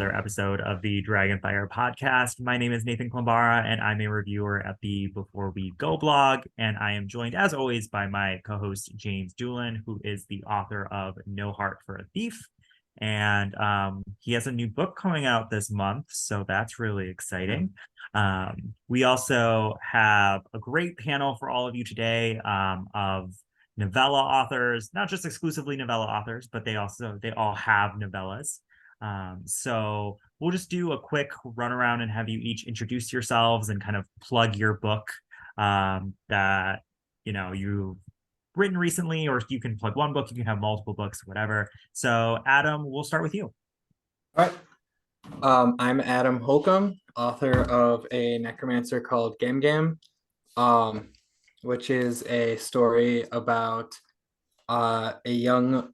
another episode of the Dragonfire podcast. My name is Nathan Klambara, and I'm a reviewer at the Before We Go blog. And I am joined, as always, by my co-host James Doolin, who is the author of No Heart for a Thief. And he has a new book coming out this month, so that's really exciting. We also have a great panel for all of you today of novella authors, not just exclusively novella authors, but they all have novellas. So we'll just do a quick run around and have you each introduce yourselves and kind of plug your book that you've written recently, or you can plug one book, you can have multiple books, whatever. So Adam, we'll start with you. All right. I'm Adam Holcombe, author of a Necromancer Called Gam-Gam, which is a story about a young,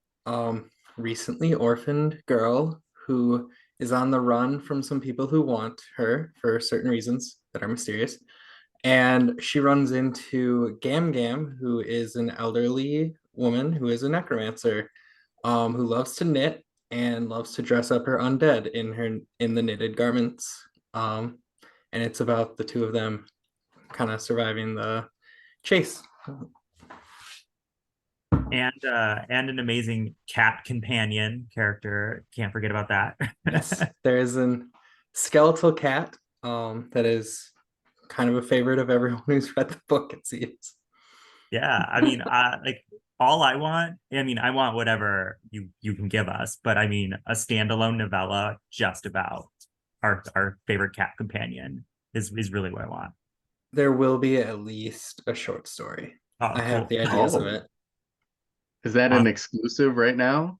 recently orphaned girl who is on the run from some people who want her for certain reasons that are mysterious. And she runs into Gam-Gam, who is an elderly woman who is a necromancer, who loves to knit and loves to dress up her undead in the knitted garments. And it's about the two of them kind of surviving the chase. And an amazing cat companion character. Can't forget about that. Yes, there is a skeletal cat that is kind of a favorite of everyone who's read the book, it seems. Yeah, I mean, all I want whatever you can give us, but I mean, a standalone novella just about our favorite cat companion is really what I want. There will be at least a short story. Oh, I have cool. the ideas of it. Is that an exclusive right now?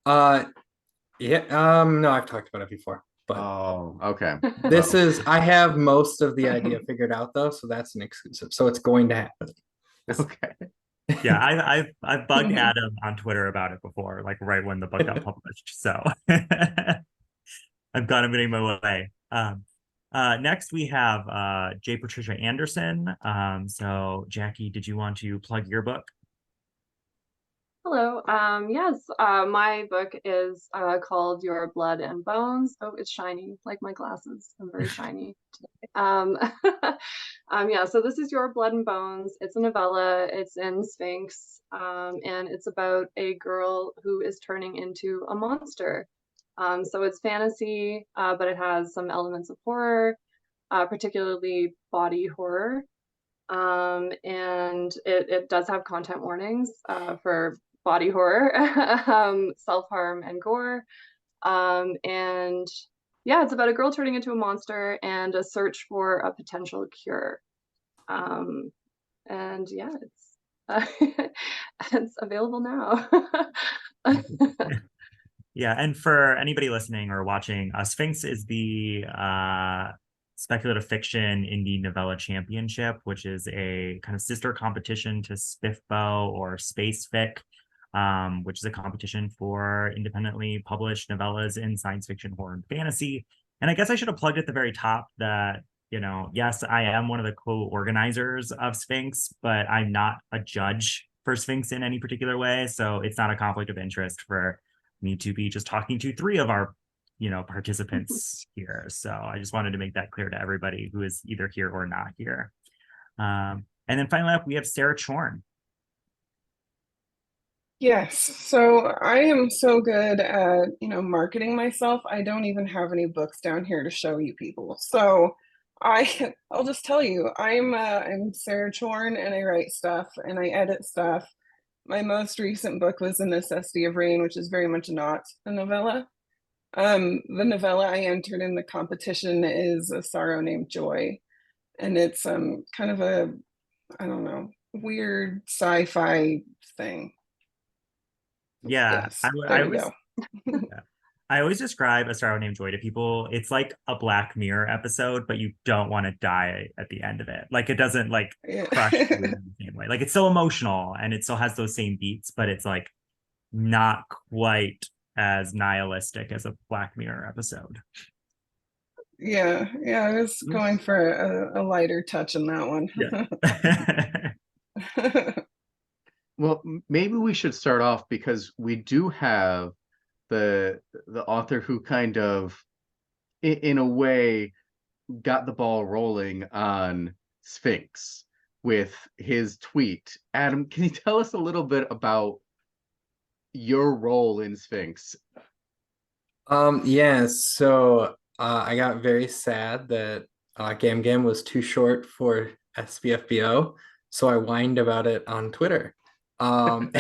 Yeah, no, I've talked about it before. But okay. I have most of the idea figured out though, so that's an exclusive. So it's going to happen. Okay. Yeah, I've bugged Adam on Twitter about it before, like right when the book got published. So I've got him getting my way. Next we have Patricia Anderson. So Jackie, did you want to plug your book? Hello. Yes, my book is called Your Blood and Bones. Oh, it's shiny, like my glasses. I'm very shiny today. Yeah, so this is Your Blood and Bones. It's a novella. It's in Sphinx, and it's about a girl who is turning into a monster. So it's fantasy, but it has some elements of horror, particularly body horror. And it does have content warnings for body horror, self-harm and gore. And yeah, it's about a girl turning into a monster and a search for a potential cure. And yeah, it's available now. Yeah, and for anybody listening or watching, Sphinx is the speculative fiction indie novella championship, which is a kind of sister competition to SPIFBO or Space Fic, which is a competition for independently published novellas in science fiction, horror, and fantasy. And I guess I should have plugged at the very top that, yes, I am one of the co-organizers of Sphinx, but I'm not a judge for Sphinx in any particular way. So it's not a conflict of interest for me to be just talking to three of our participants here. So I just wanted to make that clear to everybody who is either here or not here. And then finally up, we have Sarah Chorn. Yes, so I am so good at, marketing myself. I don't even have any books down here to show you people. So I'll just tell you, I'm Sarah Chorn, and I write stuff and I edit stuff. My most recent book was The Necessity of Rain, which is very much not a novella. The novella I entered in the competition is A Sorrow Named Joy, and it's kind of a, I don't know, weird sci-fi thing. Yeah, yes, there you go. I always describe A Sorrow Named Joy to people. It's like a Black Mirror episode, but you don't want to die at the end of it. Like it doesn't crush you in the same way. Like it's still emotional and it still has those same beats, but it's like not quite as nihilistic as a Black Mirror episode. Yeah, I was going for a lighter touch in that one. Yeah. Well, maybe we should start off because we do have the author who kind of in a way got the ball rolling on Sphinx with his tweet. Adam, can you tell us a little bit about your role in Sphinx? Yeah, so I got very sad that Gam Gam was too short for SBFBO, so I whined about it on Twitter. And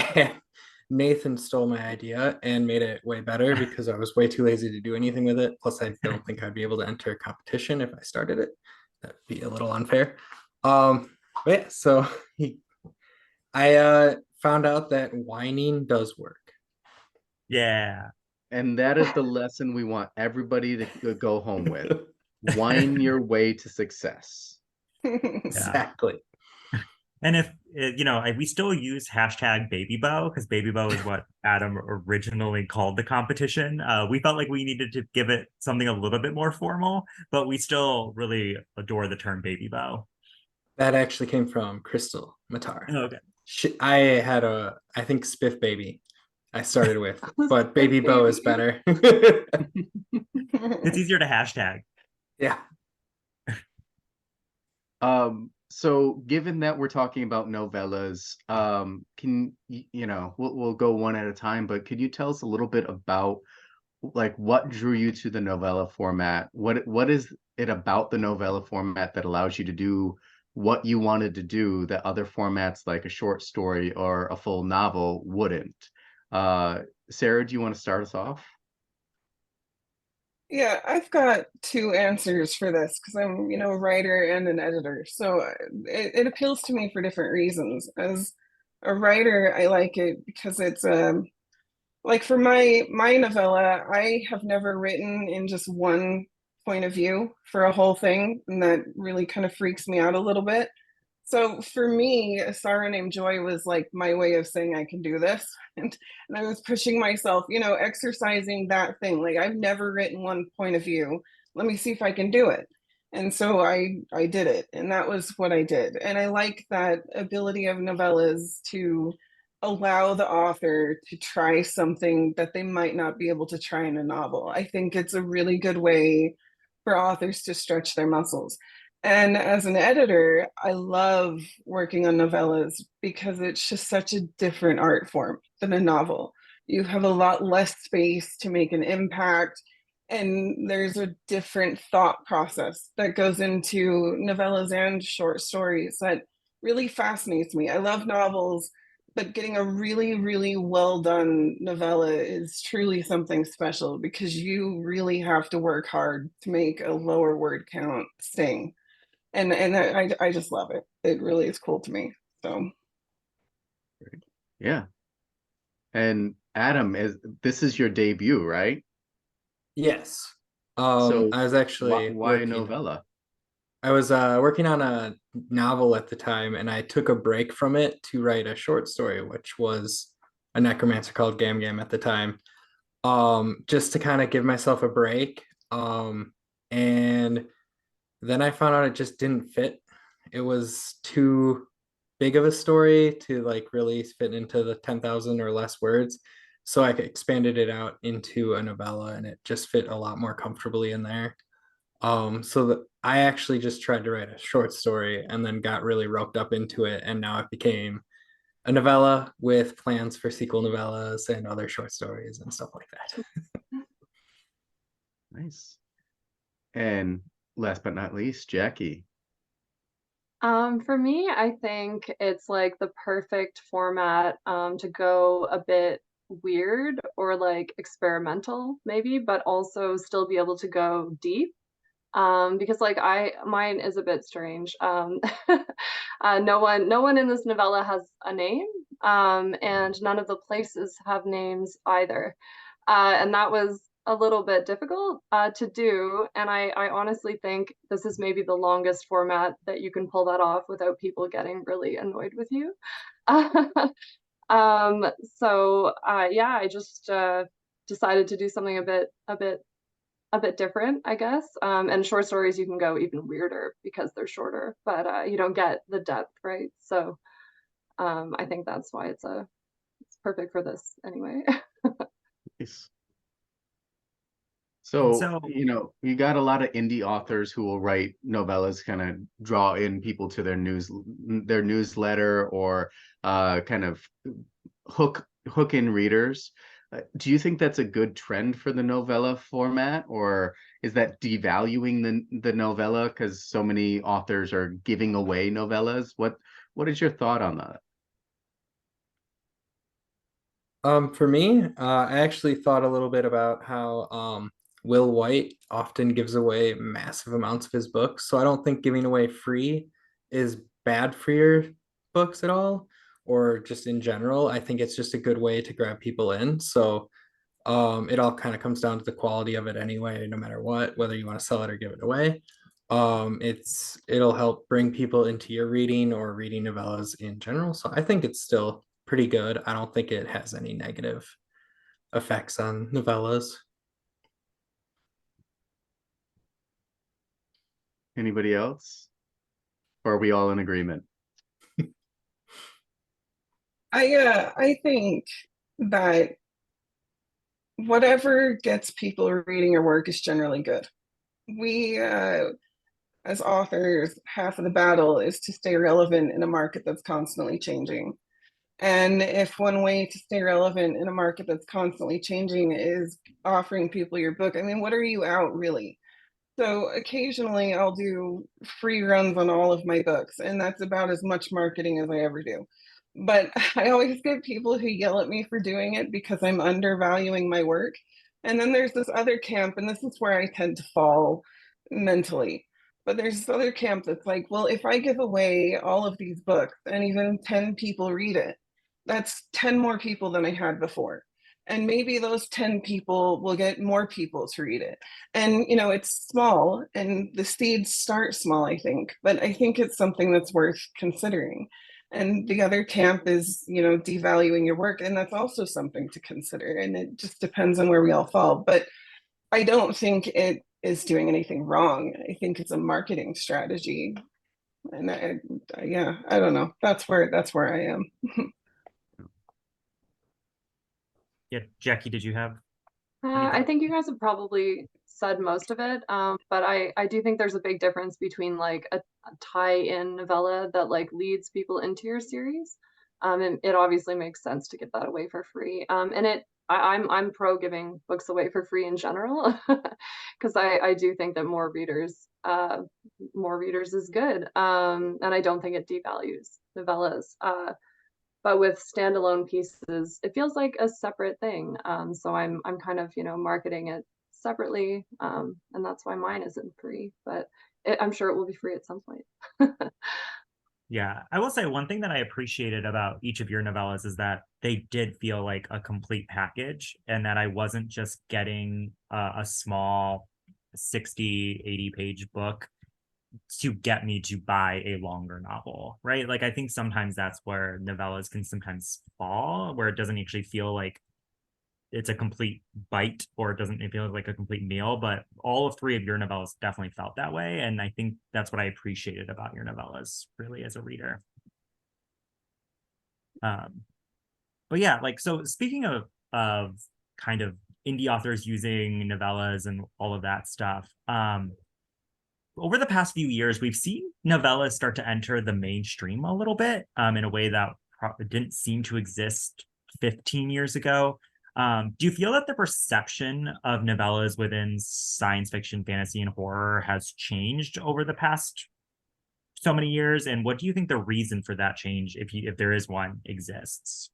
Nathan stole my idea and made it way better because I was way too lazy to do anything with it. Plus, I don't think I'd be able to enter a competition if I started it. That'd be a little unfair. But yeah, so I found out that whining does work. Yeah. And that is the lesson we want everybody to go home with. Whine your way to success. Exactly. And if we still use hashtag BabyBow because BabyBow is what Adam originally called the competition. We felt like we needed to give it something a little bit more formal, but we still really adore the term BabyBow. That actually came from Crystal Matar. Oh, okay. I think Spiff Baby I started with, but Baby Bow is better. It's easier to hashtag. Yeah. So given that we're talking about novellas, we'll go one at a time, but could you tell us a little bit about like what drew you to the novella format? What is it about the novella format that allows you to do what you wanted to do that other formats like a short story or a full novel wouldn't? Sarah, do you want to start us off? Yeah, I've got two answers for this because I'm, a writer and an editor. So it appeals to me for different reasons. As a writer, I like it because it's like for my novella, I have never written in just one point of view for a whole thing, and that really kind of freaks me out a little bit. So for me, A Sorrow Named Joy was like my way of saying I can do this. And I was pushing myself, exercising that thing. Like I've never written one point of view. Let me see if I can do it. And so I did it. And that was what I did. And I like that ability of novellas to allow the author to try something that they might not be able to try in a novel. I think it's a really good way for authors to stretch their muscles. And as an editor, I love working on novellas because it's just such a different art form than a novel. You have a lot less space to make an impact, and there's a different thought process that goes into novellas and short stories that really fascinates me. I love novels, but getting a really, really well done novella is truly something special because you really have to work hard to make a lower word count sting. And I just love it. It really is cool to me. So Yeah. And Adam, this is your debut, right? Yes. So I was actually why a novella? I was working on a novel at the time, and I took a break from it to write a short story, which was a Necromancer Called Gam-Gam at the time. Just to kind of give myself a break. And then I found out it just didn't fit. It was too big of a story to like really fit into the 10,000 or less words. So I expanded it out into a novella, and it just fit a lot more comfortably in there. So that I actually just tried to write a short story and then got really roped up into it, and now it became a novella with plans for sequel novellas and other short stories and stuff like that. Nice. And last but not least, Jackie. For me, I think it's like the perfect format to go a bit weird or like experimental maybe, but also still be able to go deep. Because like mine is a bit strange. No one in this novella has a name, and none of the places have names either. And that was a little bit difficult to do. And I honestly think this is maybe the longest format that you can pull that off without people getting really annoyed with you. So yeah, I just decided to do something a bit different, I guess. And short stories you can go even weirder because they're shorter, but you don't get the depth, right? So I think that's why it's perfect for this anyway. Nice. So, you got a lot of indie authors who will write novellas, kind of draw in people to their newsletter, or kind of hook in readers. Do you think that's a good trend for the novella format, or is that devaluing the novella because so many authors are giving away novellas? What is your thought on that? For me, I actually thought a little bit about how Will White often gives away massive amounts of his books. So I don't think giving away free is bad for your books at all, or just in general. I think it's just a good way to grab people in. So it all kind of comes down to the quality of it anyway, no matter what, whether you want to sell it or give it away. It'll help bring people into your reading or reading novellas in general. So I think it's still pretty good. I don't think it has any negative effects on novellas. Anybody else? Or are we all in agreement? I think that whatever gets people reading your work is generally good. We, as authors, half of the battle is to stay relevant in a market that's constantly changing. And if one way to stay relevant in a market that's constantly changing is offering people your book, I mean, what are you out really? So occasionally I'll do free runs on all of my books, and that's about as much marketing as I ever do. But I always get people who yell at me for doing it because I'm undervaluing my work. And then there's this other camp, and this is where I tend to fall mentally. But there's this other camp that's like, well, if I give away all of these books and even 10 people read it, that's 10 more people than I had before. And maybe those 10 people will get more people to read it. And, it's small and the seeds start small, I think, but I think it's something that's worth considering. And the other camp is, devaluing your work. And that's also something to consider. And it just depends on where we all fall. But I don't think it is doing anything wrong. I think it's a marketing strategy. And I don't know. That's where I am. Yeah, Jackie, did you have? I think you guys have probably said most of it, but I do think there's a big difference between like a tie-in novella that like leads people into your series. And it obviously makes sense to give that away for free. And I'm pro giving books away for free in general, because I do think that more readers is good. And I don't think it devalues novellas. But with standalone pieces, it feels like a separate thing. So I'm kind of, marketing it separately. And that's why mine isn't free, but I'm sure it will be free at some point. Yeah, I will say one thing that I appreciated about each of your novellas is that they did feel like a complete package, and that I wasn't just getting a small 60, 80 page book to get me to buy a longer novel, right? Like, I think sometimes that's where novellas can sometimes fall, where it doesn't actually feel like it's a complete bite, or it doesn't feel like a complete meal. But all of three of your novellas definitely felt that way, and I think that's what I appreciated about your novellas, really, as a reader. But yeah, like, so speaking of kind of indie authors using novellas and all of that stuff, over the past few years, we've seen novellas start to enter the mainstream a little bit, in a way that didn't seem to exist 15 years ago. Do you feel that the perception of novellas within science fiction, fantasy, and horror has changed over the past so many years? And what do you think the reason for that change, if there is one, exists?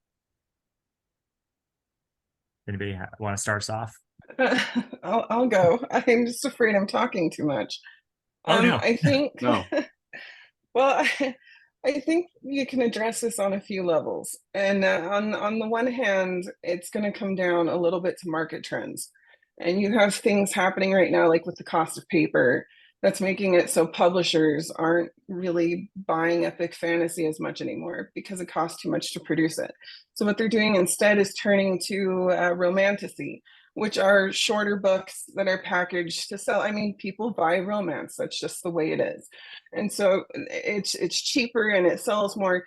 Anybody want to start us off? I'll go. I'm just afraid I'm talking too much. Oh, no. I think No. Well, I think you can address this on a few levels. And on the one hand, it's going to come down a little bit to market trends. And you have things happening right now, like with the cost of paper, that's making it so publishers aren't really buying epic fantasy as much anymore because it costs too much to produce it. So what they're doing instead is turning to romantasy, which are shorter books that are packaged to sell. I mean, people buy romance. That's just the way it is. And so it's cheaper and it sells more.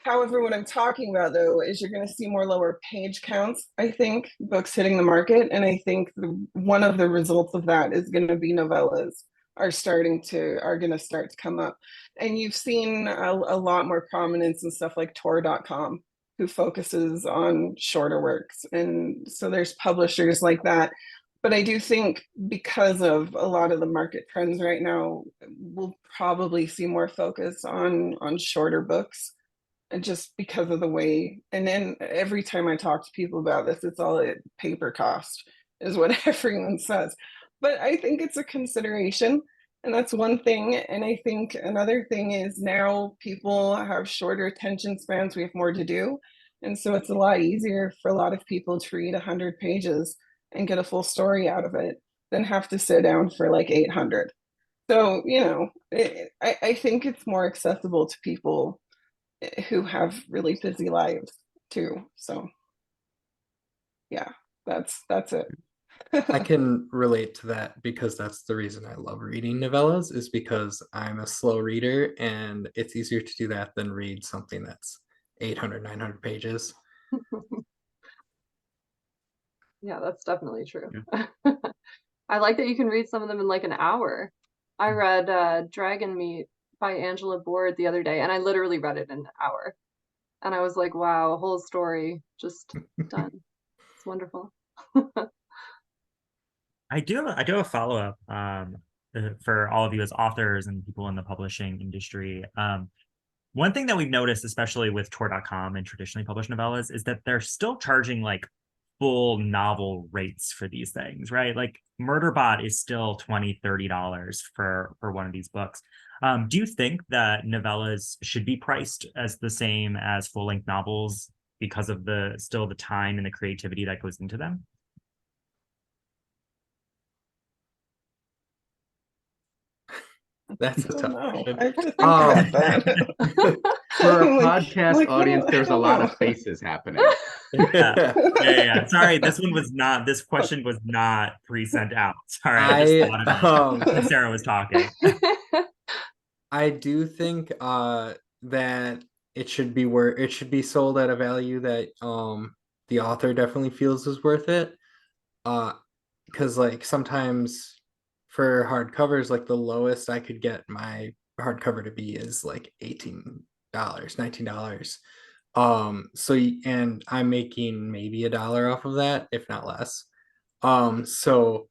However, what I'm talking about though is you're going to see more lower page counts, I think, books hitting the market. And I think one of the results of that is going to be novellas are going to start to come up. And you've seen a lot more prominence in stuff like Tor.com, who focuses on shorter works. And so there's publishers like that. But I do think because of a lot of the market trends right now, we'll probably see more focus on shorter books. And just because of the way, and then every time I talk to people about this, it's all at paper cost is what everyone says. But I think it's a consideration, and that's one thing. And I think another thing is now people have shorter attention spans, we have more to do. And so it's a lot easier for a lot of people to read 100 pages and get a full story out of it than have to sit down for like 800. So, I think it's more accessible to people who have really busy lives too. So yeah, that's it. I can relate to that because that's the reason I love reading novellas, is because I'm a slow reader and it's easier to do that than read something that's 800, 900 pages. Yeah, that's definitely true. Yeah. I like that you can read some of them in like an hour. I read Dragon Meat by Angela Board the other day, and I literally read it in an hour. And I was like, wow, a whole story just done. It's wonderful. I do have a follow-up for all of you as authors and people in the publishing industry. One thing that we've noticed, especially with Tor.com and traditionally published novellas, is that they're still charging like full novel rates for these things, right? Like Murderbot is still $20-$30 for one of these books. Do you think that novellas should be priced as the same as full-length novels because of the time and the creativity that goes into them? That's a tough question. I have to think about that. For our Like- podcast like, audience, no, there's I a don't lot know. of faces happening. Yeah. Sorry, this question was not pre-sent out. Sorry, I just thought of it when Sarah was talking. I do think that it should be sold at a value that the author definitely feels is worth it. Because like sometimes for hardcovers, like the lowest I could get my hardcover to be is like $18, $19. And I'm making maybe $1 off of that, if not less. So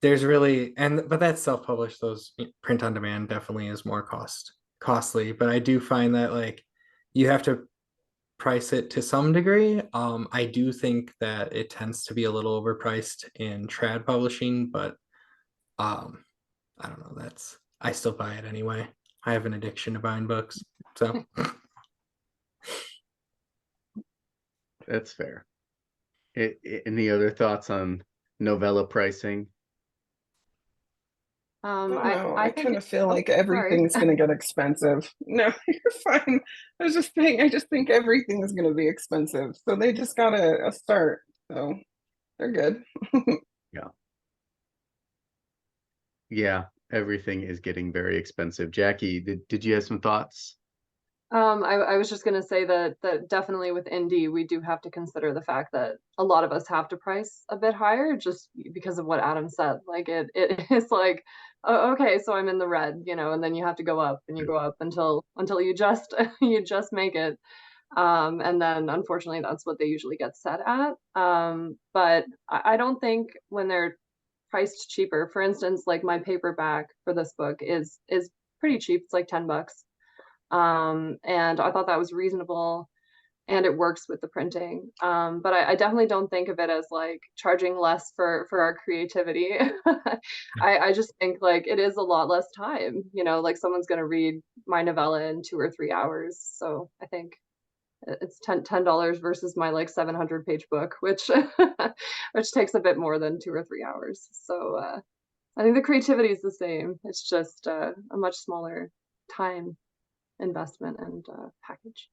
there's really, but that's self-published. Those print on demand definitely is more costly, but I do find that like you have to price it to some degree. I do think that it tends to be a little overpriced in trad publishing, but I don't know, I still buy it anyway. I have an addiction to buying books, so That's fair. Any other thoughts on novella pricing? I think kind of feel like everything's going to get expensive. No, you're fine. I just think everything is going to be expensive. So they just got a start. So they're good. Yeah, everything is getting very expensive. Jackie, did you have some thoughts? I was just gonna say that definitely with indie, we do have to consider the fact that a lot of us have to price a bit higher just because of what Adam said. Like it is like, oh, okay, so I'm in the red, and then you have to go up and you go up until you just you just make it. And then unfortunately that's what they usually get set at. But I don't think when they're priced cheaper, for instance, like my paperback for this book is pretty cheap. It's like $10. And I thought that was reasonable and it works with the printing. But I definitely don't think of it as like charging less for our creativity. I just think like it is a lot less time, like someone's going to read my novella in 2 or 3 hours. So I think it's $10 versus my like 700-page book, which which takes a bit more than 2 or 3 hours. So I think the creativity is the same. It's just a much smaller time investment and package.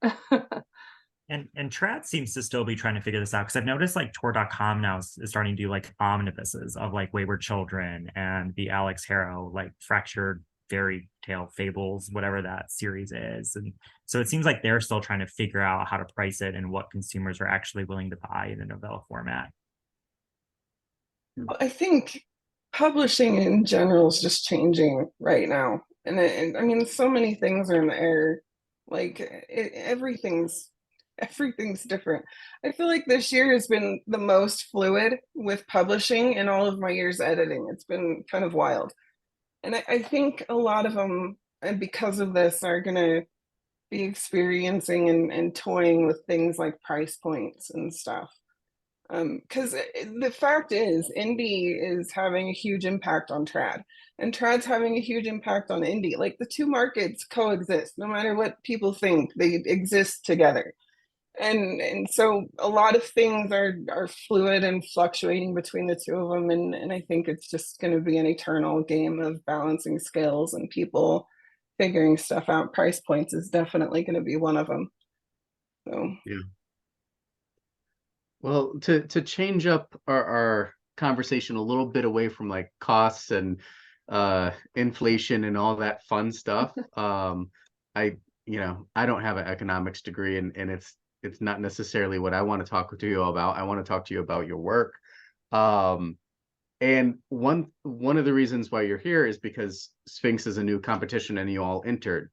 And Trad seems to still be trying to figure this out, because I've noticed like Tor.com now is starting to do like omnibuses of like Wayward Children and the Alex Harrow like Fractured fairy tale fables, whatever that series is. And so it seems like they're still trying to figure out how to price it and what consumers are actually willing to buy in the novella format. I think publishing in general is just changing right now. And I mean, so many things are in the air. Like everything's different. I feel like this year has been the most fluid with publishing in all of my years editing. It's been kind of wild. And I think a lot of them, and because of this, are going to be experiencing and toying with things like price points and stuff. Because the fact is, indie is having a huge impact on trad, and trad's having a huge impact on indie. Like the two markets coexist, no matter what people think, they exist together. And so a lot of things are fluid and fluctuating between the two of them, and I think it's just going to be an eternal game of balancing skills and people figuring stuff out. Price points is definitely going to be one of them. So Yeah. Well, to change up our conversation a little bit away from like costs and inflation and all that fun stuff, I don't have an economics degree, and it's not necessarily what I want to talk to you about. I want to talk to you about your work. And one of the reasons why you're here is because Sphinx is a new competition and you all entered.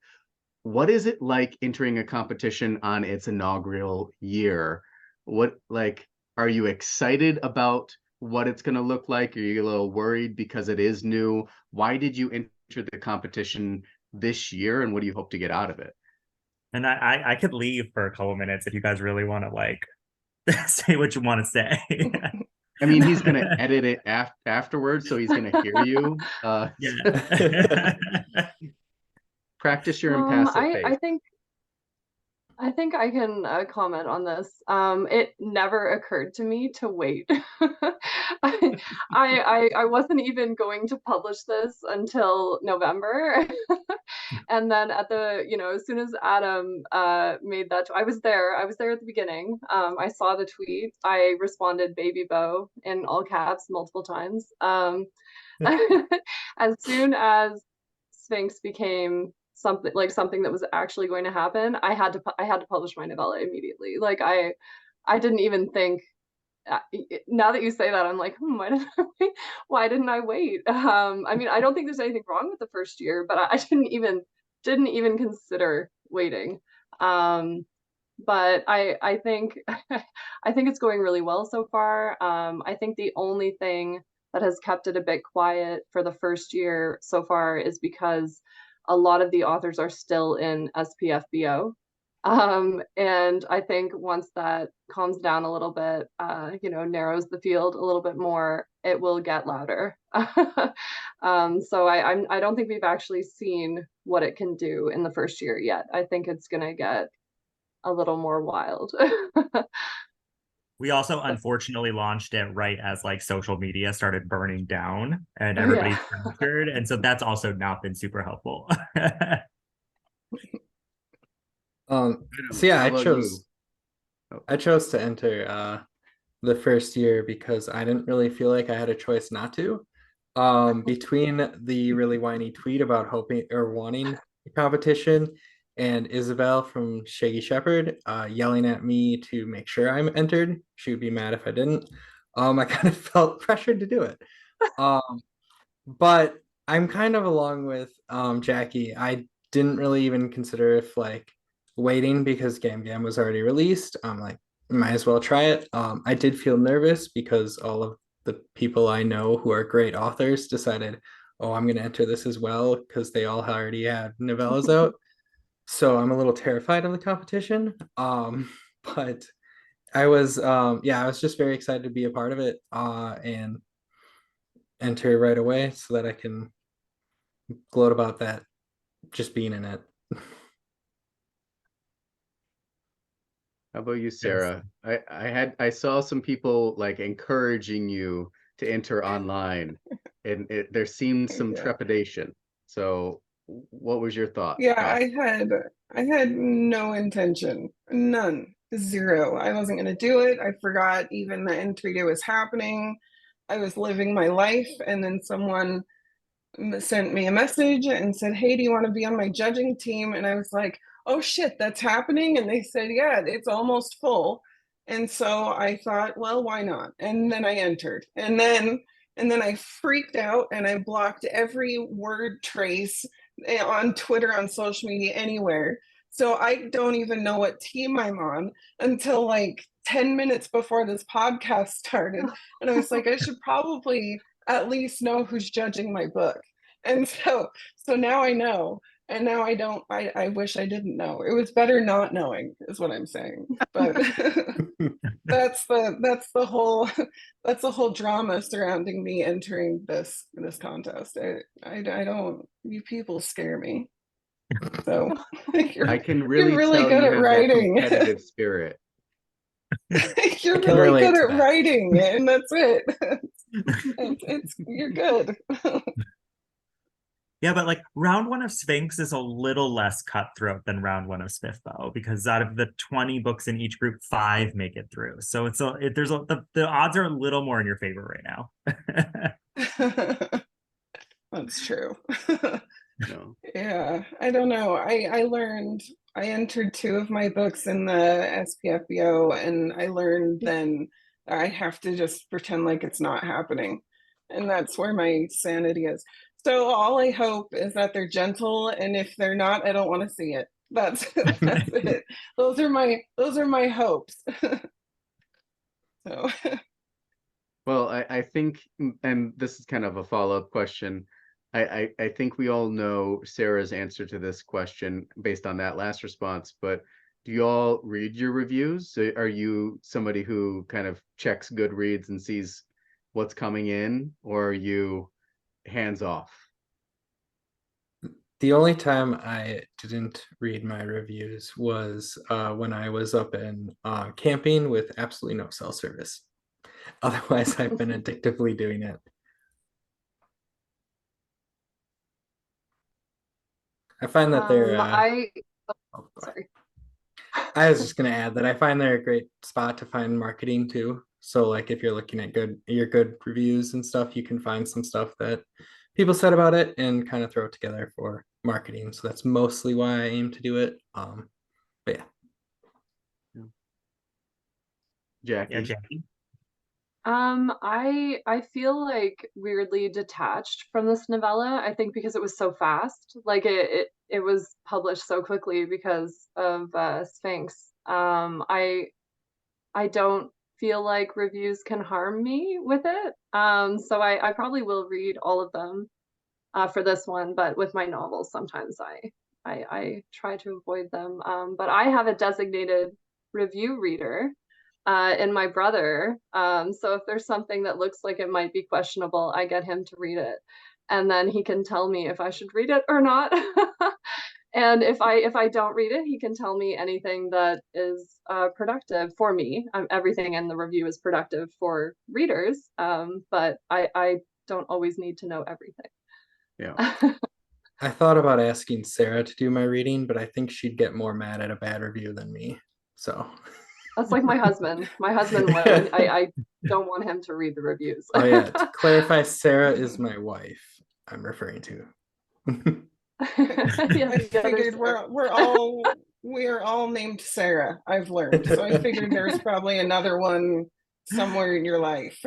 What is it like entering a competition on its inaugural year? What, like, are you excited about what it's going to look like? Are you a little worried because it is new? Why did you enter the competition this year, and what do you hope to get out of it? And I could leave for a couple minutes if you guys really want to like say what you want to say. I mean, he's going to edit it afterwards, so he's going to hear you. Yeah. Practice your impassive face. I think I can comment on this. It never occurred to me to wait. I wasn't even going to publish this until November. And then at the, as soon as Adam made that, I was there at the beginning. I saw the tweet. I responded baby bow in all caps multiple times. As soon as Sphinx became something that was actually going to happen, I had to publish my novella immediately. Like I didn't even think. Now that you say that, I'm like, why didn't I wait? I mean, I don't think there's anything wrong with the first year, but I didn't even consider waiting. But I think I think it's going really well so far. I think the only thing that has kept it a bit quiet for the first year so far is because a lot of the authors are still in SPFBO. And I think once that calms down a little bit, narrows the field a little bit more, it will get louder. So I don't think we've actually seen what it can do in the first year yet. I think it's gonna get a little more wild. We also unfortunately launched it right as like social media started burning down and everybody's fractured. And so that's also not been super helpful. So yeah, I chose to enter the first year because I didn't really feel like I had a choice not to. Between the really whiny tweet about hoping or wanting the competition and Isabel from Shaggy Shepherd yelling at me to make sure I'm entered. She would be mad if I didn't. I kind of felt pressured to do it. But I'm kind of along with Jackie. I didn't really even consider if like waiting because Gam-Gam was already released. I'm like, might as well try it. I did feel nervous because all of the people I know who are great authors decided, oh, I'm going to enter this as well because they all already had novellas out. So I'm a little terrified of the competition. But I was just very excited to be a part of it and enter right away so that I can gloat about that, just being in it. How about you, Sarah? I saw some people like encouraging you to enter online, and there seemed some trepidation. So, what was your thought? yeah, I had no intention, none, zero. I wasn't gonna do it. I forgot even the entry day was happening. I was living my life, and then someone sent me a message and said, hey, do you want to be on my judging team? And I was like, oh shit, that's happening. And they said, yeah, it's almost full. And so I thought, well, why not? And then I entered. And then I freaked out and I blocked every word trace on Twitter, on social media, anywhere. So I don't even know what team I'm on until like 10 minutes before this podcast started. And I was like, I should probably at least know who's judging my book. And so now I know. And now I don't, I wish I didn't know. It was better not knowing, is what I'm saying. But that's the whole drama surrounding me entering this contest. I don't, you people scare me. So I can really you're really tell good you at have writing. that competitive spirit. You're I can really relate good to at that. writing, and that's it. You're good. Yeah, but like round one of Sphinx is a little less cutthroat than round one of Smithbow, because out of the 20 books in each group, 5 make it through. So the odds are a little more in your favor right now. That's true. No. Yeah, I don't know. I entered 2 of my books in the SPFBO, and I learned then I have to just pretend like it's not happening. And that's where my sanity is. So all I hope is that they're gentle, and if they're not, I don't want to see it. That's it. Those are my hopes. So Well, I think, and this is kind of a follow-up question. I think we all know Sarah's answer to this question based on that last response, but do you all read your reviews? Are you somebody who kind of checks Goodreads and sees what's coming in, or are you hands off? The only time I didn't read my reviews was when I was up in camping with absolutely no cell service. Otherwise, I've been addictively doing it. I find that they're. Sorry. I was just gonna add that I find they're a great spot to find marketing too. So like if you're looking at your good reviews and stuff, you can find some stuff that people said about it and kind of throw it together for marketing. So that's mostly why I aim to do it. But yeah. Jackie? Yeah, Jackie. I feel like weirdly detached from this novella. I think because it was so fast, like it was published so quickly because of Sphinx. I don't feel like reviews can harm me with it. So I probably will read all of them for this one, but with my novels, sometimes I try to avoid them. But I have a designated review reader in my brother. So if there's something that looks like it might be questionable, I get him to read it. And then he can tell me if I should read it or not. And if I don't read it, he can tell me anything that is productive for me. Everything in the review is productive for readers, but I don't always need to know everything. Yeah. I thought about asking Sarah to do my reading, but I think she'd get more mad at a bad review than me. So That's like my husband. My husband would. I don't want him to read the reviews. oh yeah, to clarify, Sarah is my wife I'm referring to. Yeah, I figured we are all named Sarah, I've learned. So I figured there's probably another one somewhere in your life.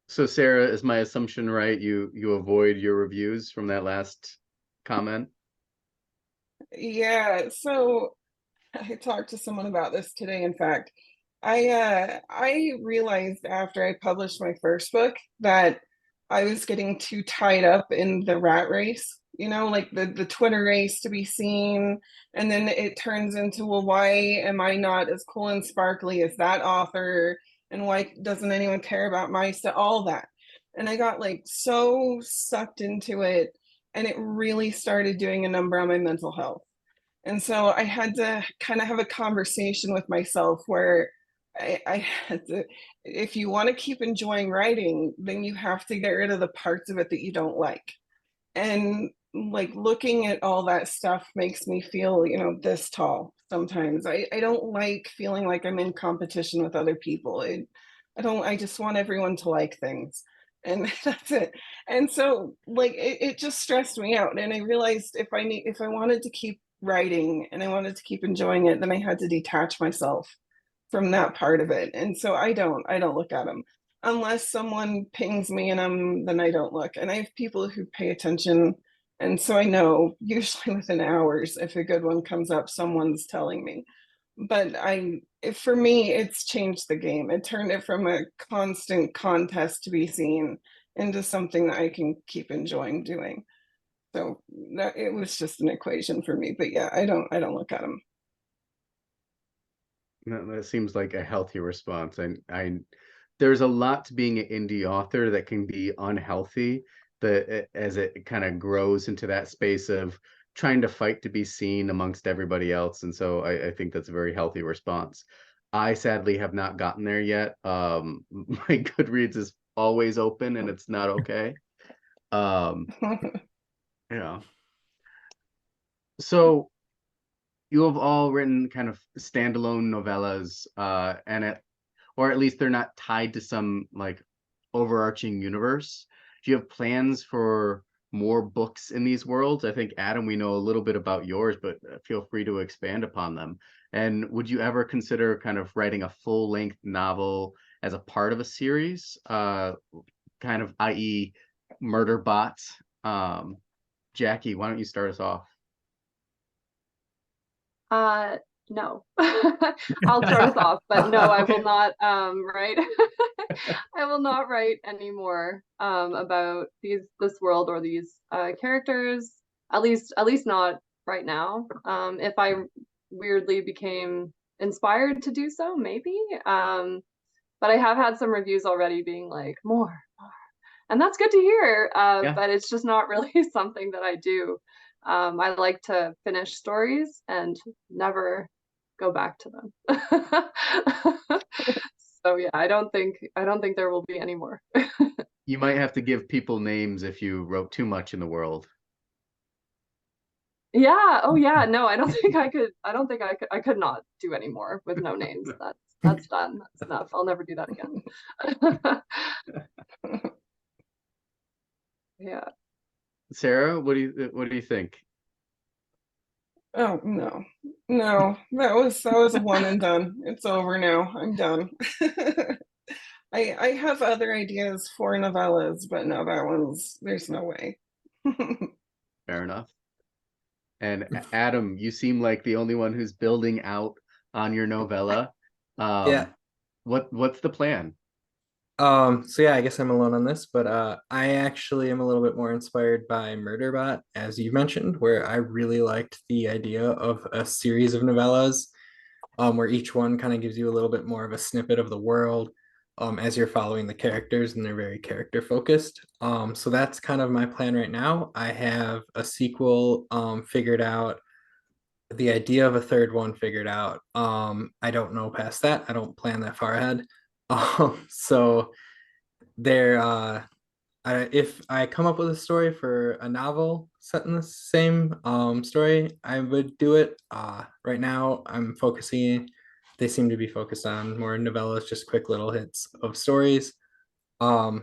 So Sarah, is my assumption right? You avoid your reviews from that last comment? Yeah, so I talked to someone about this today. In fact, I realized after I published my first book that I was getting too tied up in the rat race, like the Twitter race to be seen. And then it turns into, well, why am I not as cool and sparkly as that author? And why doesn't anyone care about my stuff? All that. And I got like so sucked into it, and it really started doing a number on my mental health. And so I had to kind of have a conversation with myself where I had to, if you want to keep enjoying writing, then you have to get rid of the parts of it that you don't like. And like looking at all that stuff makes me feel, this tall sometimes. I don't like feeling like I'm in competition with other people. I just want everyone to like things. and that's it. And so like it just stressed me out, and I realized if I wanted to keep writing and I wanted to keep enjoying it, then I had to detach myself from that part of it. And so I don't look at them unless someone pings me, and then I don't look. And I have people who pay attention, and so I know usually within hours if a good one comes up, someone's telling me. But for me, it's changed the game. It turned it from a constant contest to be seen into something that I can keep enjoying doing. So it was just an equation for me. But yeah, I don't look at them. No, that seems like a healthy response. And there's a lot to being an indie author that can be unhealthy, as it kind of grows into that space of trying to fight to be seen amongst everybody else. And so I think that's a very healthy response. I sadly have not gotten there yet. My Goodreads is always open, and it's not okay. Yeah. So you have all written kind of standalone novellas, or at least they're not tied to some like overarching universe. Do you have plans for more books in these worlds? I think, Adam, we know a little bit about yours, but feel free to expand upon them. And would you ever consider kind of writing a full-length novel as a part of a series, kind of, i.e., Murder Bots? Jackie, why don't you start us off? No. I'll start us off, but no, I will not write I will not write anymore about this world or these characters, at least not right now. If I weirdly became inspired to do so, maybe. But I have had some reviews already being like more. And that's good to hear. Yeah. But it's just not really something that I do. I like to finish stories and never go back to them. So yeah, I don't think there will be any more. You might have to give people names if you wrote too much in the world. Yeah. Oh yeah. No, I don't think I could. I could not do any more with no names. That's done. That's enough. I'll never do that again. Yeah. Sarah, what do you think? Oh no, that was a one and done. It's over now. I'm done. I have other ideas for novellas, but no, there's no way. Fair enough. And Adam, you seem like the only one who's building out on your novella. Yeah. What's the plan? So yeah, I guess I'm alone on this, but I actually am a little bit more inspired by Murderbot, as you mentioned, where I really liked the idea of a series of novellas, where each one kind of gives you a little bit more of a snippet of the world, as you're following the characters, and they're very character focused. So that's kind of my plan right now. I have a sequel figured out, the idea of a third one figured out. I don't know past that. I don't plan that far ahead. So there, if I come up with a story for a novel set in the same story, I would do it. Right now, they seem to be focused on more novellas, just quick little hits of stories. And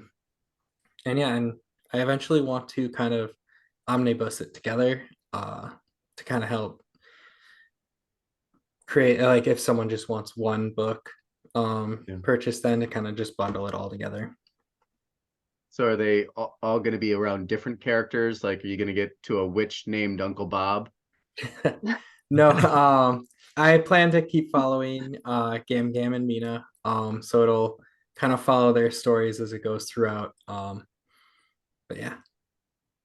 yeah, and I eventually want to kind of omnibus it together to kind of help create, like, if someone just wants one book purchase, then to kind of just bundle it all together. So are they all going to be around different characters? Like, are you going to get to a witch named Uncle Bob? No, I plan to keep following Gam-Gam and Mina. So it'll kind of follow their stories as it goes throughout. But yeah.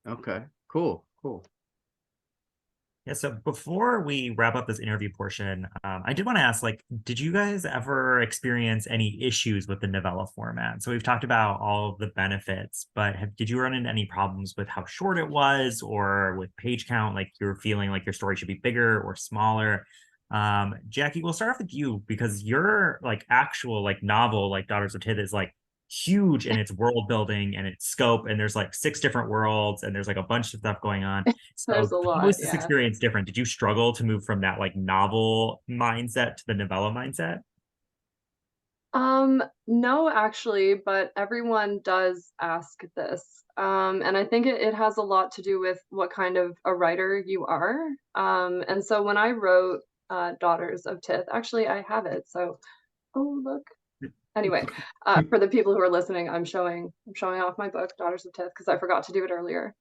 Okay, cool. Yeah, so before we wrap up this interview portion, I did want to ask, like, did you guys ever experience any issues with the novella format? So we've talked about all of the benefits, but did you run into any problems with how short it was, or with page count, like you're feeling like your story should be bigger or smaller? Jackie, we'll start off with you, because your like actual like novel, like Daughters of Tith, is like huge in its world building and its scope, and there's like 6 different worlds, and there's like a bunch of stuff going on. There's So a lot, how was this yeah. experience different? Did you struggle to move from that like novel mindset to the novella mindset? No, actually, but everyone does ask this. And I think it has a lot to do with what kind of a writer you are. And so when I wrote Daughters of Tith, actually I have it. So, oh look. Anyway, for the people who are listening, I'm showing off my book, Daughters of Tith, because I forgot to do it earlier.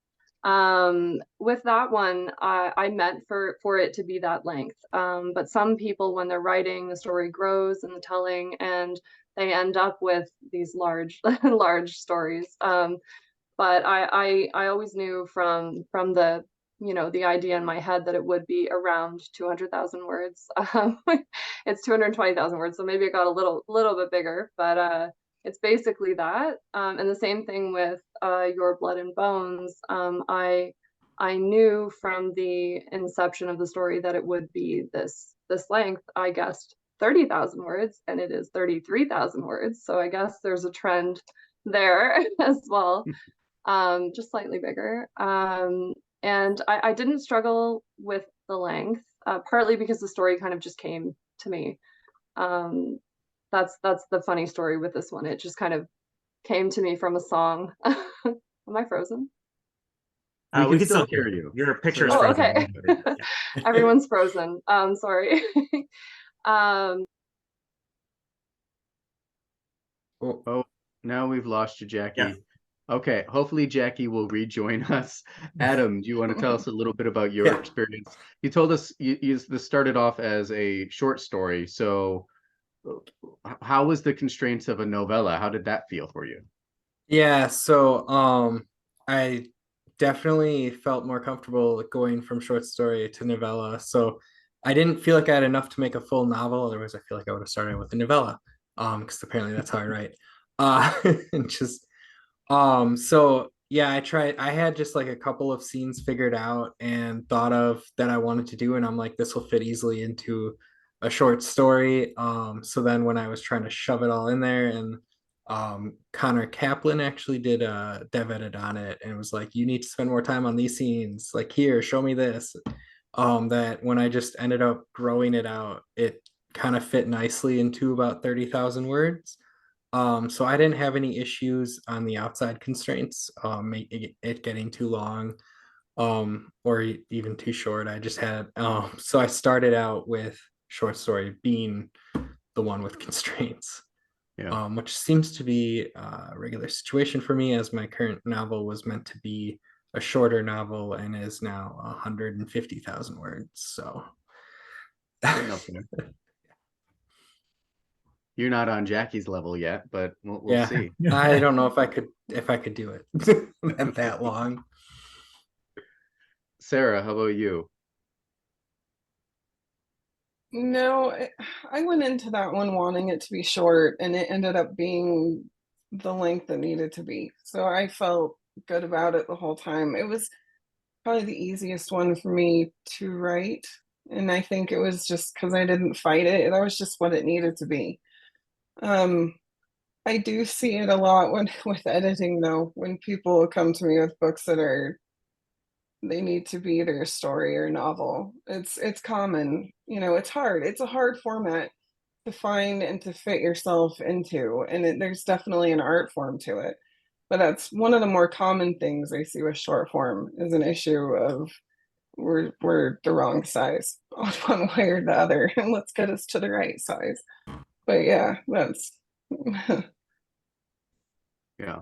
With that one, I meant for it to be that length. But some people, when they're writing, the story grows in the telling, and they end up with these large large stories. But I always knew from the the idea in my head that it would be around 200,000 words. It's 220,000 words, so maybe it got a little bit bigger, but it's basically that. And the same thing with Your Blood and Bones. I knew from the inception of the story that it would be this length. I guessed 30,000 words, and it is 33,000 words. So I guess there's a trend there as well, just slightly bigger. And I didn't struggle with the length, partly because the story kind of just came to me. That's the funny story with this one. It just kind of came to me from a song. Am I frozen? We can still hear you. Your picture is Oh, frozen. okay. Everyone's frozen. Sorry. Oh, now we've lost you, Jackie. Yeah. Okay, hopefully Jackie will rejoin us. Adam, do you want to tell us a little bit about your Yeah. experience? You told us this started off as a short story. So how was the constraints of a novella? How did that feel for you? Yeah, so I definitely felt more comfortable going from short story to novella. So I didn't feel like I had enough to make a full novel. Otherwise, I feel like I would have started with a novella. Because apparently that's how I write. And just so yeah, I had just like a couple of scenes figured out and thought of that I wanted to do, and I'm like, this will fit easily into a short story. So then when I was trying to shove it all in there, and Connor Kaplan actually did a dev edit on it and was like, you need to spend more time on these scenes. Like, here, show me this. That when I just ended up growing it out, it kind of fit nicely into about 30,000 words. So I didn't have any issues on the outside constraints, it getting too long, or even too short. I just had, so I started out with short story being the one with constraints, Yeah. which seems to be a regular situation for me, as my current novel was meant to be a shorter novel and is now 150,000 words. So Getting up there. You're not on Jackie's level yet, but we'll yeah, see. I don't know if I could do it that long. Sarah, how about you? No, I went into that one wanting it to be short, and it ended up being the length it needed to be. So I felt good about it the whole time. It was probably the easiest one for me to write, and I think it was just because I didn't fight it. That was just what it needed to be. I do see it a lot when with editing, though, when people come to me with books that they need to be either a story or novel. It's common. It's hard. It's a hard format to find and to fit yourself into, and there's definitely an art form to it. But that's one of the more common things I see with short form, is an issue of we're the wrong size on one way or the other, and let's get us to the right size. But yeah, that's Yeah.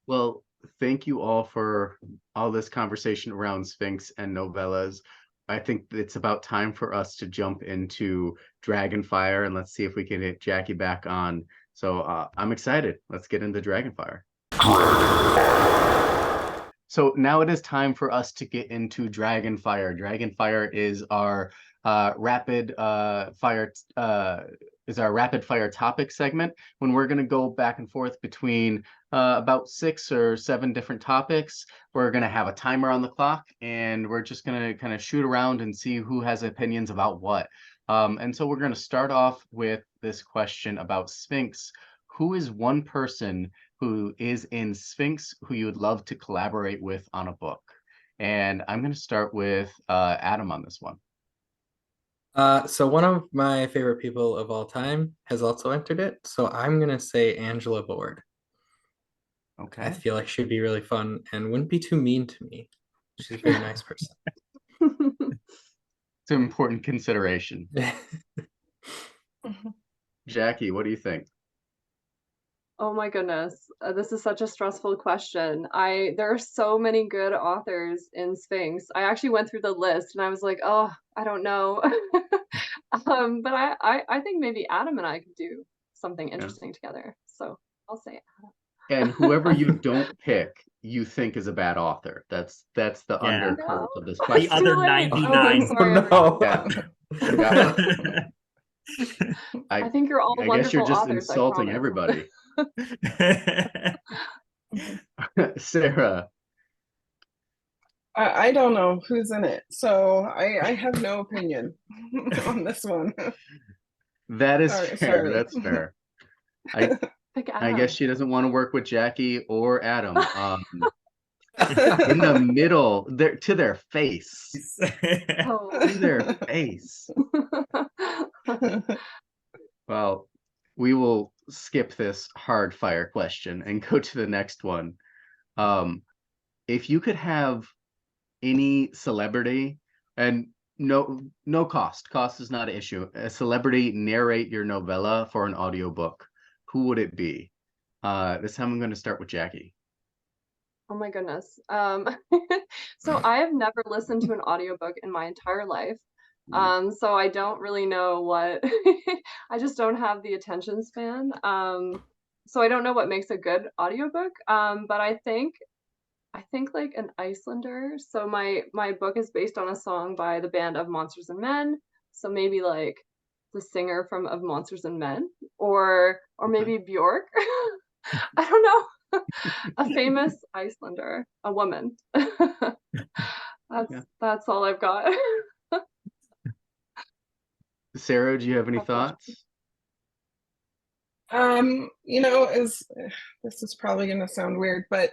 Well, thank you all for all this conversation around Sphinx and novellas. I think it's about time for us to jump into Dragonfire, and let's see if we can get Jackie back on. So I'm excited. Let's get into Dragonfire. So now it is time for us to get into Dragonfire. Dragonfire is our rapid fire topic segment, when we're going to go back and forth between about 6 or 7 different topics. We're going to have a timer on the clock, and we're just going to kind of shoot around and see who has opinions about what. And so we're going to start off with this question about Sphinx. Who is one person who is in Sphinx who you would love to collaborate with on a book? And I'm going to start with Adam on this one. So one of my favorite people of all time has also entered it. So I'm gonna say Angela Board. I Okay. feel like she'd be really fun and wouldn't be too mean to me. She's a very nice person. It's an important consideration. Jackie, what do you think? Oh my goodness, this is such a stressful question. There are so many good authors in Sphinx. I actually went through the list and I was like, oh, I don't know. But I think maybe Adam and I could do something Yeah. interesting together. So I'll say Adam. And whoever you don't pick, you think is a bad author. That's the Yeah. undercurrent of this The question. other Too late. Oh, 99. I'm sorry, no. Yeah. I think you're all I guess wonderful you're just authors, I insulting promise. everybody. Sarah, I don't know who's in it, so I have no opinion on this one. that is Sorry, fair. sorry. That's fair. Pick I Adam. guess she doesn't want to work with Jackie or Adam. In the middle, to their face. Oh. To their face. Well, we will skip this hard fire question and go to the next one. If you could have any celebrity, and no cost is not an issue, a celebrity narrate your novella for an audiobook, who would it be? This time I'm going to start with Jackie. Oh my goodness. So I have never listened to an audiobook in my entire life. So I don't really know what I just don't have the attention span. So I don't know what makes a good audiobook. But I think like an Icelander. So my book is based on a song by the band of Monsters and Men. So maybe like the singer from of Monsters and Men, or maybe Bjork. I don't know. A famous Icelander, a woman. Yeah. That's all I've got. Sarah, do you have any Tough question. thoughts? This is probably going to sound weird, but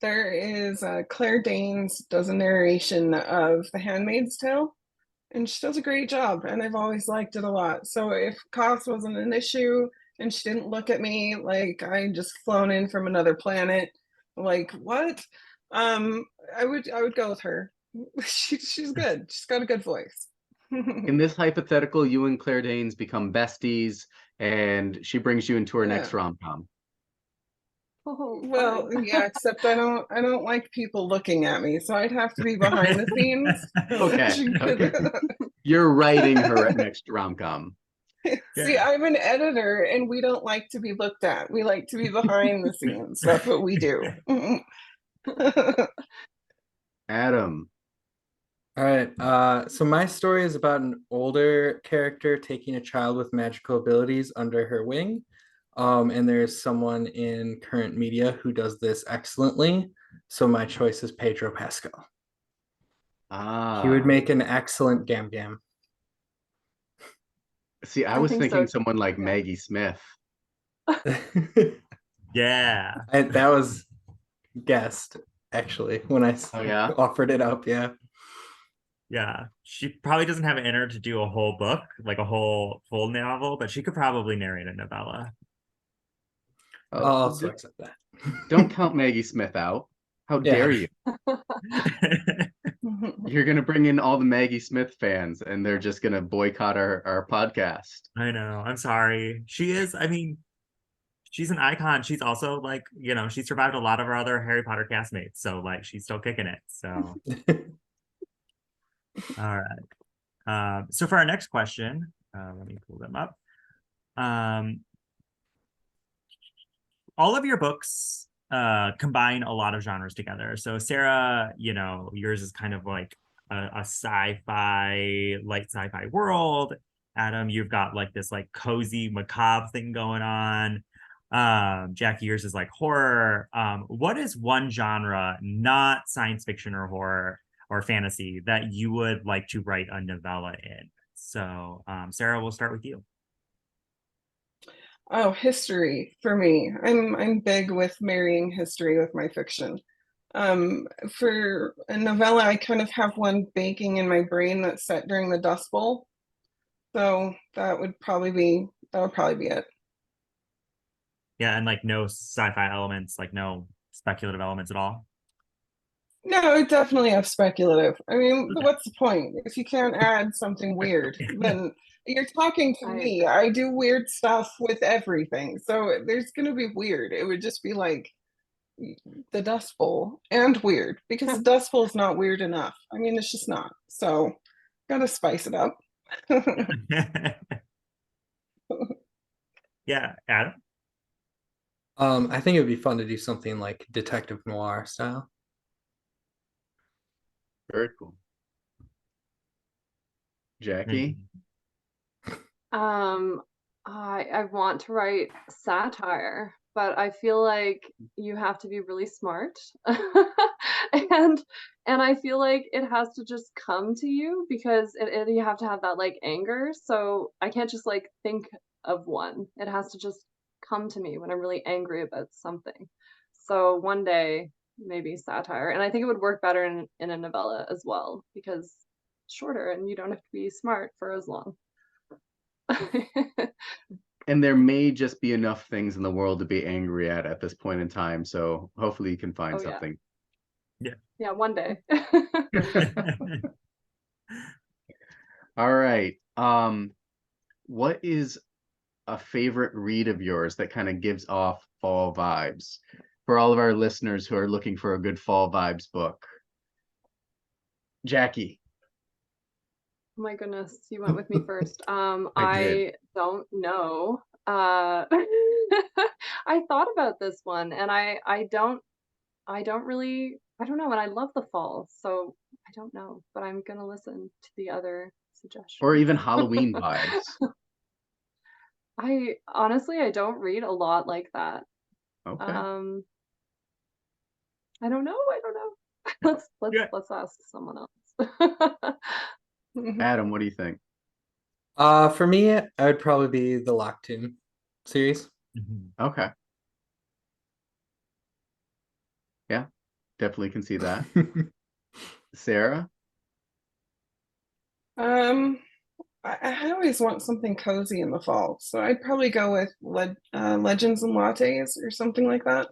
there is Claire Danes does a narration of The Handmaid's Tale, and she does a great job, and I've always liked it a lot. So if cost wasn't an issue and she didn't look at me like I just flown in from another planet, like what? I would go with her. She's good. She's got a good voice. In this hypothetical, you and Claire Danes become besties, and she brings you into her next rom-com. Oh, Well, fun. yeah, except I don't like people looking at me, so I'd have to be behind the scenes. Okay. You're writing her next rom-com. See, I'm an editor, and we don't like to be looked at. We like to be behind the scenes. That's what we do. Adam. All right. So my story is about an older character taking a child with magical abilities under her wing. And there's someone in current media who does this excellently. So my choice is Pedro Pascal. He would make an excellent Gam-Gam. See, I was think thinking so. someone like Yeah. Maggie Smith. Yeah. That was guessed actually when I offered it up. Yeah. Yeah. She probably doesn't have it in her to do a whole book, like a whole full novel, but she could probably narrate a novella. I'll also accept that. Don't count Maggie Smith out. How dare you? You're going to bring in all the Maggie Smith fans, and they're just going to boycott our podcast. I know. I'm sorry. She is, I mean, she's an icon. She's also like, she survived a lot of our other Harry Potter castmates. So like she's still kicking it. So all right. So for our next question, let me pull them up. All of your books combine a lot of genres together. So Sarah, yours is kind of like a sci-fi, light sci-fi world. Adam, you've got like this like cozy macabre thing going on. Jackie, yours is like horror. What is one genre, not science fiction or horror or fantasy, that you would like to write a novella in? So Sarah, we'll start with you. Oh, history for me. I'm big with marrying history with my fiction. For a novella, I kind of have one baking in my brain that's set during the Dust Bowl. So that would probably be it. Yeah, and like no sci-fi elements, like no speculative elements at all. No, it definitely have speculative. I mean, Okay. what's the point? If you can't add something weird, then you're talking to I me. agree. I do weird stuff with everything. So there's going to be weird. It would just be like the Dust Bowl and weird because the Dust Bowl is not weird enough. I mean, it's just not. So gotta spice it up. Yeah, Adam. I think it would be fun to do something like detective noir style. Very cool. Jackie? I want to write satire, but I feel like you have to be really smart. and and I feel like it has to just come to you because you have to have that like anger. So I can't just like think of one. It has to just come to me when I'm really angry about something. So one day maybe satire. And I think it would work better in a novella as well because it's shorter and you don't have to be smart for as long. And there may just be enough things in the world to be angry at this point in time. So hopefully you can find Oh, yeah. something. Yeah, one day. All right. What is a favorite read of yours that kind of gives off fall vibes for all of our listeners who are looking for a good fall vibes book? Jackie. Oh my goodness, you went with me first. I did. I don't know. I thought about this one and I don't really, I don't know, and I love the fall, so I don't know, but I'm gonna listen to the other suggestions. Or even Halloween vibes. I honestly I don't read a lot like that. Okay. I don't know. Yeah. Let's ask someone else. Adam, what do you think? For me, I would probably be the Locktoon series. Okay. Yeah, definitely can see that. Sarah? I always want something cozy in the fall, so I'd probably go with Legends and Lattes or something like that.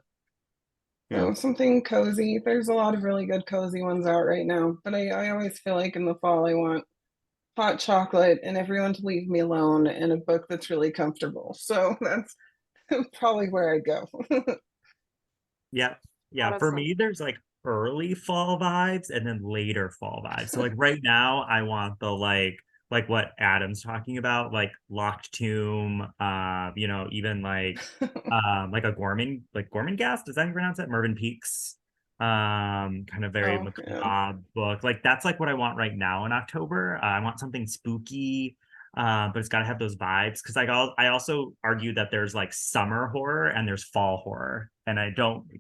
Yeah. So something cozy. There's a lot of really good cozy ones out right now, but I always feel like in the fall I want hot chocolate and everyone to leave me alone and a book that's really comfortable. So that's probably where I'd go. Yeah. Yeah. That For sounds- me, there's like early fall vibes and then later fall vibes. So like right now, I want the like what Adam's talking about, like Locked Tomb, even like a Gorman Gas, does that how you pronounce it? Mervyn Peaks. Kind of very Oh, yeah. macabre book. Like that's like what I want right now in October. I want something spooky. But it's got to have those vibes because like I also argue that there's like summer horror and there's fall horror, and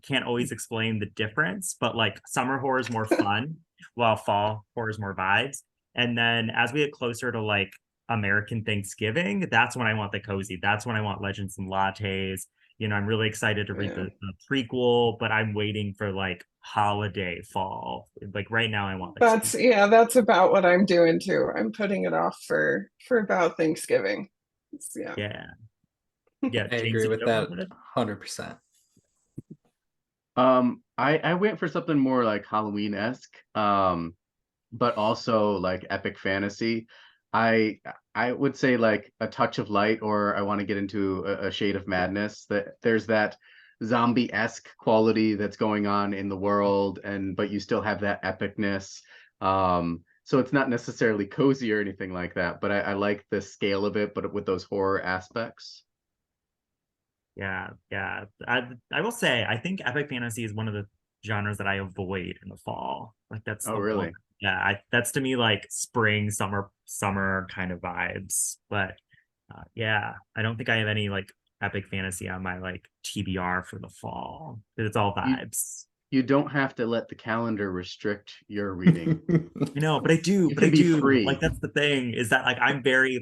can't always explain the difference. But like summer horror is more fun, while fall horror is more vibes. And then as we get closer to like American Thanksgiving, that's when I want the cozy. That's when I want Legends and Lattes. I'm really excited to read Yeah. the prequel, but I'm waiting for like holiday fall. Like right now, I want like That's about what I'm doing too. I'm putting it off for about Thanksgiving. Yeah. yeah. Yeah, I James, agree did with you have that one? 100%. I went for something more like Halloween-esque, but also like epic fantasy. I would say like a touch of light, or I want to get into a shade of madness. That there's that zombie-esque quality that's going on in the world, but you still have that epicness. So it's not necessarily cozy or anything like that, but I like the scale of it, but with those horror aspects. Yeah. I will say I think epic fantasy is one of the genres that I avoid in the fall. Like that's Oh, the really? one. Yeah, that's to me like spring, summer kind of vibes. But yeah, I don't think I have any like epic fantasy on my like TBR for the fall. It's all You vibes. you don't have to let the calendar restrict your reading. I know, but I do, You but I can be do. free. Like that's the thing is that like I'm very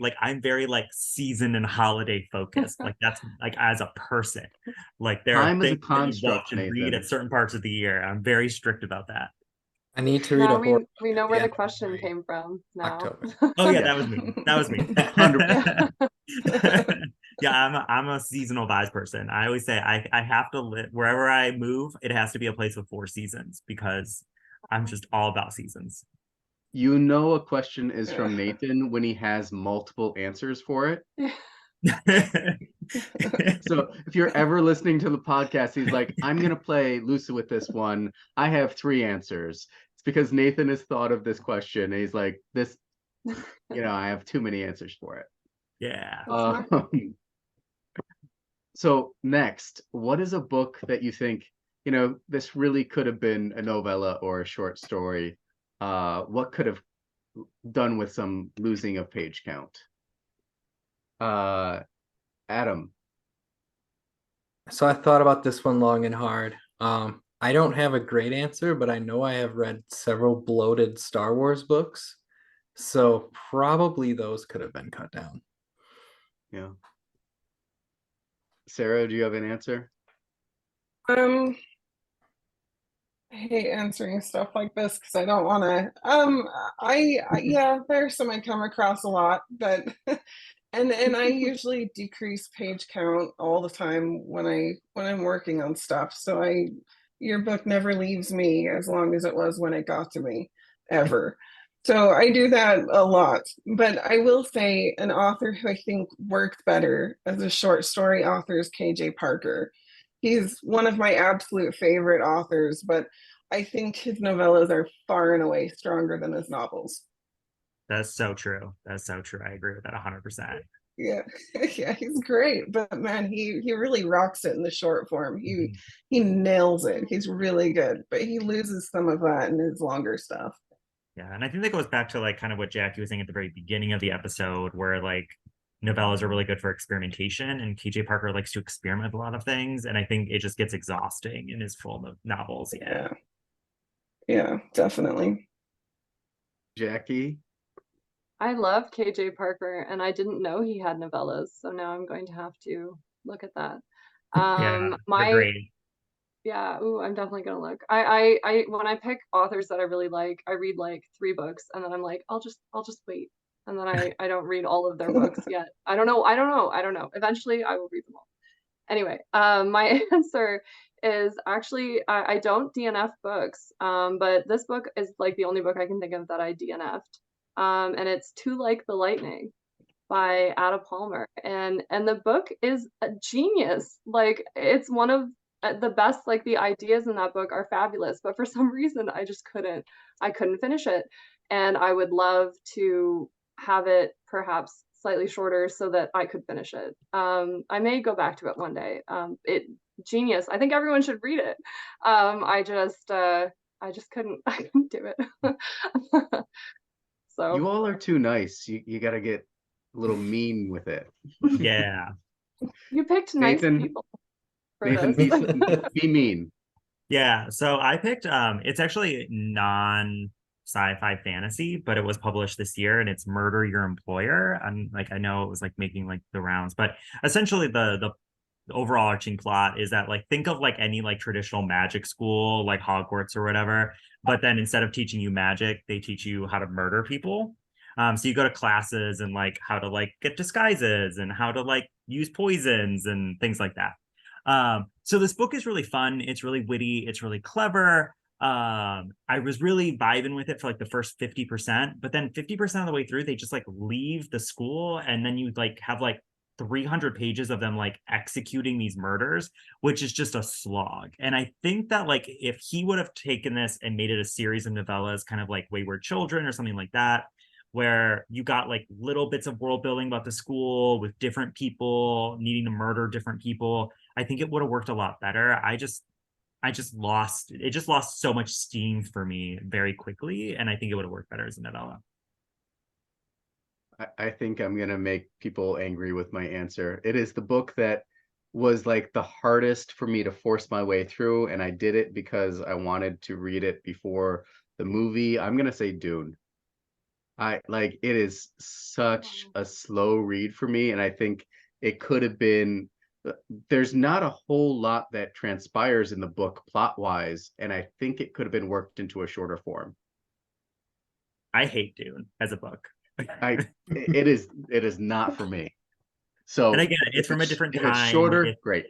like season and holiday focused. Like that's like as a person. Like there are Time is a things that you construct, watch and read Nathan. at certain parts of the year. I'm very strict about that. I need to read Now a horror we know at where the the end of question my came from now. October. Oh yeah, Yeah. that was me. That was me. 100%. Yeah, I'm a seasonal vibes person. I always say I have to live wherever I move, it has to be a place with 4 seasons because I'm just all about seasons. You know a question is from Nathan when he has multiple answers for it. So if you're ever listening to the podcast, he's like, I'm gonna play Lucy with this one. I have 3 answers. It's because Nathan has thought of this question and he's like, this, I have too many answers for it. Yeah. That's smart. So next, what is a book that you think, this really could have been a novella or a short story? What could have done with some losing of page count? Adam. So I thought about this one long and hard. I don't have a great answer, but I know I have read several bloated Star Wars books. So probably those could have been cut down. Yeah. Sarah, do you have an answer? I hate answering stuff like this because I don't want to. Yeah, there's some I come across a lot, but and I usually decrease page count all the time when I'm working on stuff. So your book never leaves me as long as it was when it got to me, ever. So I do that a lot. But I will say an author who I think worked better as a short story author is KJ Parker. He's one of my absolute favorite authors, but I think his novellas are far and away stronger than his novels. That's so true. That's so true. I agree with that 100%. Yeah, yeah, he's great, but man, he really rocks it in the short form. He nails it. He's really good, but he loses some of that in his longer stuff. Yeah, and I think that goes back to like kind of what Jackie was saying at the very beginning of the episode, where like novellas are really good for experimentation, and KJ Parker likes to experiment with a lot of things, and I think it just gets exhausting in his full novels. Yeah. Yeah, definitely. Jackie? I love KJ Parker, and I didn't know he had novellas, so now I'm going to have to look at that. Yeah, they're My great. Yeah, ooh, I'm definitely gonna look. I when I pick authors that I really like, I read like 3 books, and then I'm like, I'll just wait, and then I don't read all of their books yet. I don't know. Eventually, I will read them all. Anyway, my answer is actually I don't DNF books, but this book is like the only book I can think of that I DNF'd, and it's Too Like the Lightning by Ada Palmer, and the book is a genius. Like it's one of the best. Like the ideas in that book are fabulous, but for some reason I couldn't finish it, and I would love to have it perhaps slightly shorter so that I could finish it. I may go back to it one day. It genius. I think everyone should read it. I just couldn't I couldn't do it. So You all are too nice. You got to get a little mean with it. Yeah. you picked nice Nathan, people for Nathan, this. be mean. Yeah. So I picked it's actually non sci-fi fantasy, but it was published this year and it's Murder Your Employer. I'm like I know it was like making like the rounds, but essentially the overarching plot is that like think of like any like traditional magic school like Hogwarts or whatever, but then instead of teaching you magic, they teach you how to murder people. So you go to classes and like how to like get disguises and how to like use poisons and things like that. So this book is really fun. It's really witty. It's really clever. I was really vibing with it for like the first 50%, but then 50% of the way through, they just like leave the school and then you like have like 300 pages of them like executing these murders, which is just a slog. And I think that like if he would have taken this and made it a series of novellas, kind of like Wayward Children or something like that, where you got like little bits of world building about the school with different people needing to murder different people, I think it would have worked a lot better. I just lost so much steam for me very quickly, and I think it would have worked better as a novella. I think I'm gonna make people angry with my answer. It is the book that was like the hardest for me to force my way through, and I did it because I wanted to read it before the movie. I'm gonna say Dune. It is such a slow read for me, and I think it could have been there's not a whole lot that transpires in the book plot wise, and I think it could have been worked into a shorter form. I hate Dune as a book. It is not for me. So And again, it's from a different if time. it's shorter, great.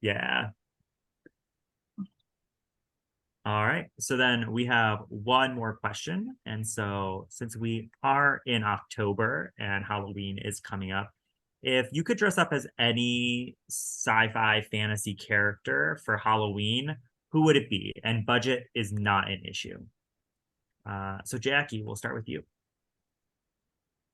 Yeah. All right. So then we have one more question. And so since we are in October and Halloween is coming up, if you could dress up as any sci-fi fantasy character for Halloween, who would it be? And budget is not an issue. So Jackie, we'll start with you.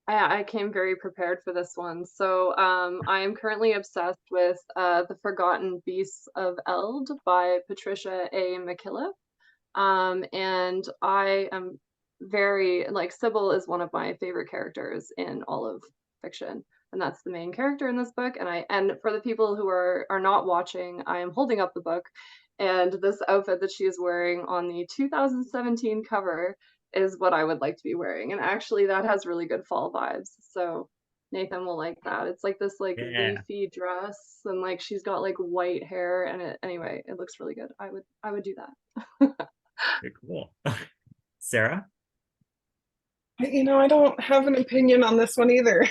I came very prepared for this one. So I am currently obsessed with The Forgotten Beasts of Eld by Patricia A. McKillop. And I am very, like, Sybil is one of my favorite characters in all of fiction. And that's the main character in this book. And for the people who are not watching, I am holding up the book. And this outfit that she is wearing on the 2017 cover is what I would like to be wearing. And actually that has really good fall vibes. So Nathan will like that. It's like this like leafy dress, and like she's got like white hair, and it looks really good. I would do that. Very cool. Sarah? I don't have an opinion on this one either.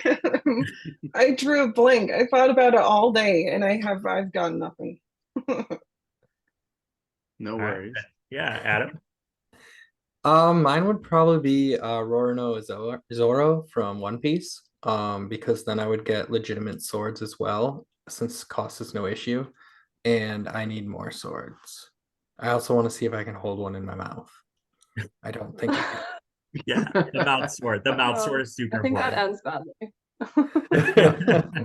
I drew a blank. I thought about it all day, and I've got nothing. No worries. Yeah, Adam? Mine would probably be Roronoa Zoro from One Piece. Because then I would get legitimate swords as well, since cost is no issue, and I need more swords. I also want to see if I can hold one in my mouth. I don't think I can. Yeah, the mouth sword. The mouth sword is super I think important. that ends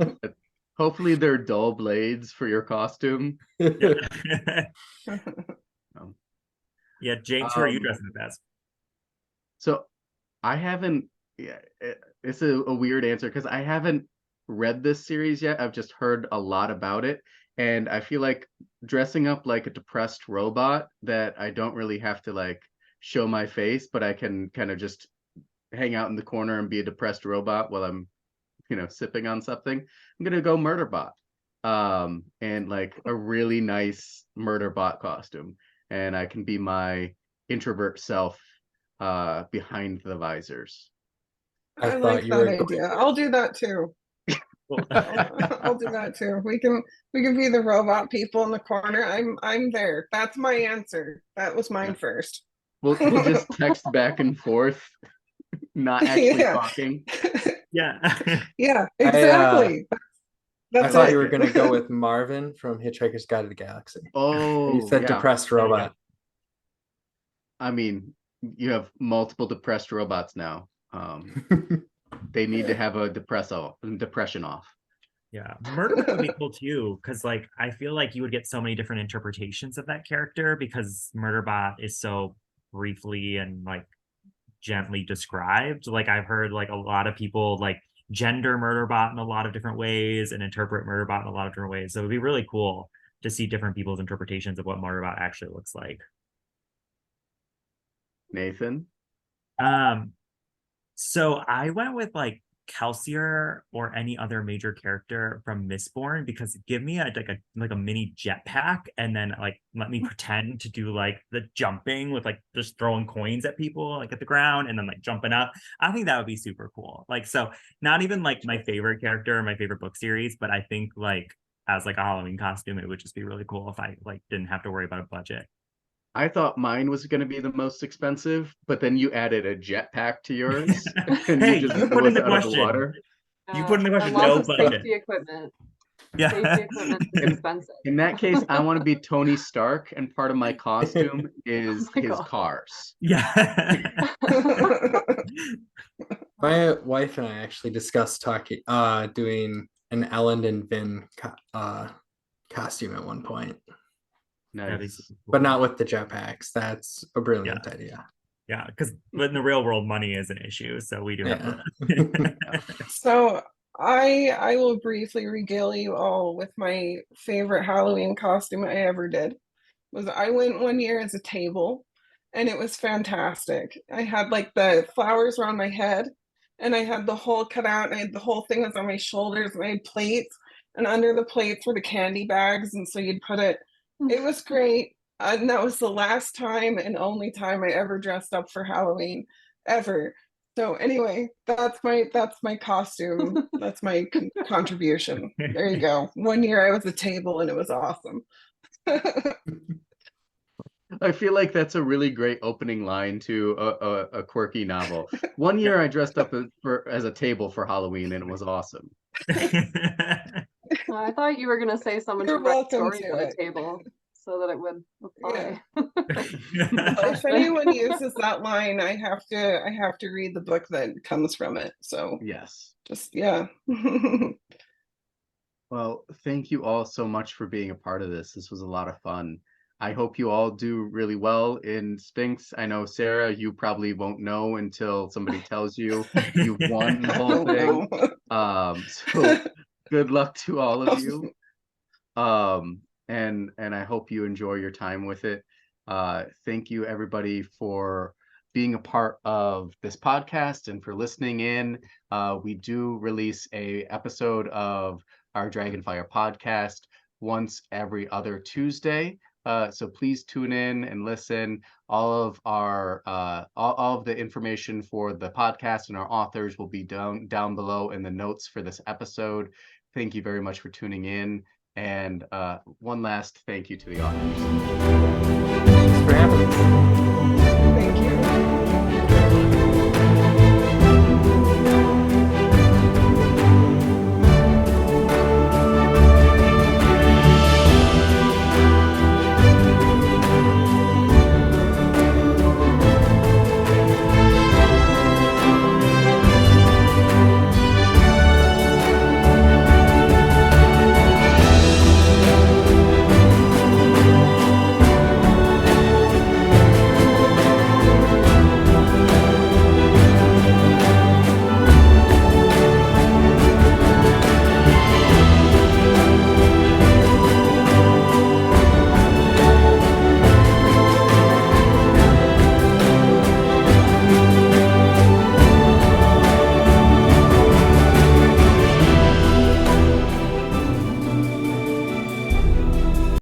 badly. Hopefully they're dull blades for your costume. Yeah, James, who are you dressing up as? So I haven't, it's a weird answer because I haven't read this series yet. I've just heard a lot about it. And I feel like dressing up like a depressed robot that I don't really have to like show my face, but I can kind of just hang out in the corner and be a depressed robot while I'm, sipping on something. I'm going to go Murderbot. And like a really nice Murderbot costume. And I can be my introvert self behind the visors. I like that idea. I'll do that too. I'll do that too. We can be the robot people in the corner. I'm there. That's my answer. That was mine first. We'll just text back and forth, not actually talking. Yeah. Yeah, exactly. I thought you were gonna go with Marvin from Hitchhiker's Guide to the Galaxy. Oh, you said depressed robot. I mean, you have multiple depressed robots now. They need to have a depression off. Yeah, Murderbot would be cool too, because like I feel like you would get so many different interpretations of that character because Murderbot is so briefly and like gently described. Like I've heard like a lot of people like gender Murderbot in a lot of different ways and interpret Murderbot in a lot of different ways. So it'd be really cool to see different people's interpretations of what Murderbot actually looks like. Nathan? So I went with like Kelsier or any other major character from Mistborn because give me a mini jetpack and then like let me pretend to do like the jumping with like just throwing coins at people like at the ground and then like jumping up. I think that would be super cool. Like so not even like my favorite character or my favorite book series, but I think like as like a Halloween costume, it would just be really cool if I like didn't have to worry about a budget. I thought mine was going to be the most expensive, but then you added a jetpack to yours. And Hey, you just you put in the out of question. water. You put in the question. Lots No of budget. safety equipment. Yeah. Safety equipment is expensive. In that case, I want to be Tony Stark, and part of my costume is his cars. Yeah. My wife and I actually discussed doing an Ellen and Vin costume at one point. Nice. But not with the jetpacks. That's a brilliant idea. Yeah, because in the real world, money is an issue. So we do have to. So I will briefly regale you all with my favorite Halloween costume I ever did. I went one year as a table, and it was fantastic. I had like the flowers around my head, and I had the whole cut out, and the whole thing was on my shoulders, and I had plates, and under the plates were the candy bags, and so you'd put it. It was great. And that was the last time and only time I ever dressed up for Halloween ever. So anyway, that's my costume. That's my contribution. There you go. One year I was a table and it was awesome. I feel like that's a really great opening line to a quirky novel. One year I dressed up as a table for Halloween and it was awesome. I thought you were going to say someone You're should write welcome stories to at a it. table so that it would apply. If anyone uses that line, I have to read the book that comes from it. So Yes. just yeah. Well, thank you all so much for being a part of this. This was a lot of fun. I hope you all do really well in Sphinx. I know, Sarah, you probably won't know until somebody tells you you've won the whole thing. So good luck to all of you. And I hope you enjoy your time with it. Thank you, everybody, for being a part of this podcast and for listening in. We do release a episode of our Dragonfire podcast once every other Tuesday. So please tune in and listen. All of our all of the information for the podcast and our authors will be down below in the notes for this episode. Thank you very much for tuning in. And one last thank you to the authors. Thanks for having me.